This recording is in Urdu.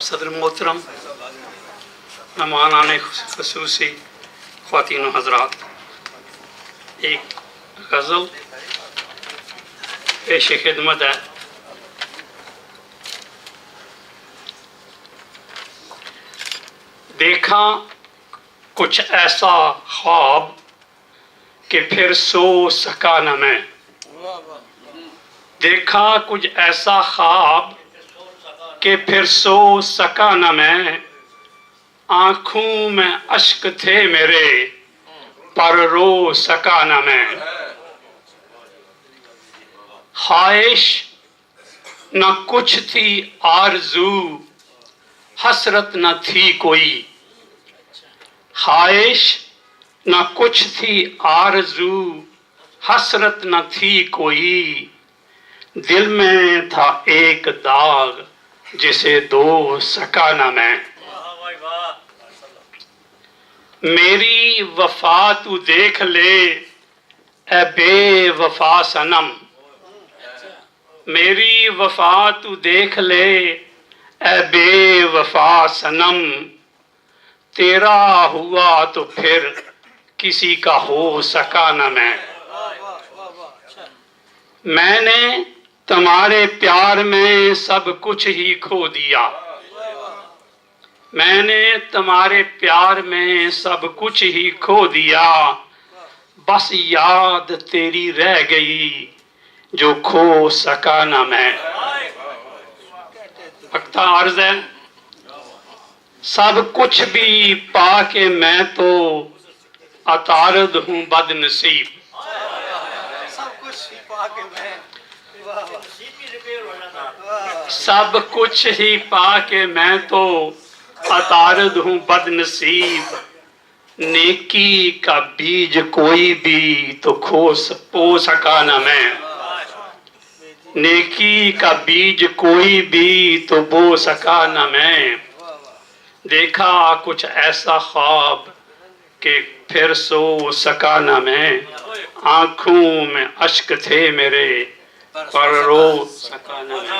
صدر محترم، مہمانان خصوصی، خواتین و حضرات، ایک غزل پیش خدمت ہے۔ دیکھا کچھ ایسا خواب کہ پھر سو سکا نہ میں، دیکھا کچھ ایسا خواب کہ پھر سو سکا نہ میں، آنکھوں میں اشک تھے میرے پر رو سکا نہ میں۔ خواہش نہ کچھ تھی آرزو، حسرت نہ تھی کوئی، خواہش نہ کچھ تھی آرزو، حسرت نہ تھی کوئی، دل میں تھا ایک داغ جسے دو سکا نہ میں۔ میری وفا تو دیکھ لے اے بے وفا صنم، میری وفا تو دیکھ لے اے بے وفا صنم، تیرا ہوا تو پھر کسی کا ہو سکا نہ میں۔ میں نے تمہارے پیار میں سب کچھ ہی کھو دیا، میں نے تمہارے پیار میں سب کچھ ہی کھو دیا، بس یاد تیری رہ گئی جو کھو سکا نہ میں۔ وقتہ عرض ہے، سب کچھ بھی پا کے میں تو عطارد ہوں بد نصیب، سب کچھ ہی پا کے میں تو عطارد ہوں بد نصیب، نیکی کا بیج کوئی بھی تو بو سکا نہ میں، نیکی کا بیج کوئی بھی تو بو سکا نہ میں۔ دیکھا کچھ ایسا خواب کہ پھر سو سکا نہ میں، آنکھوں میں اشک تھے میرے پر رو سکا نہ میں۔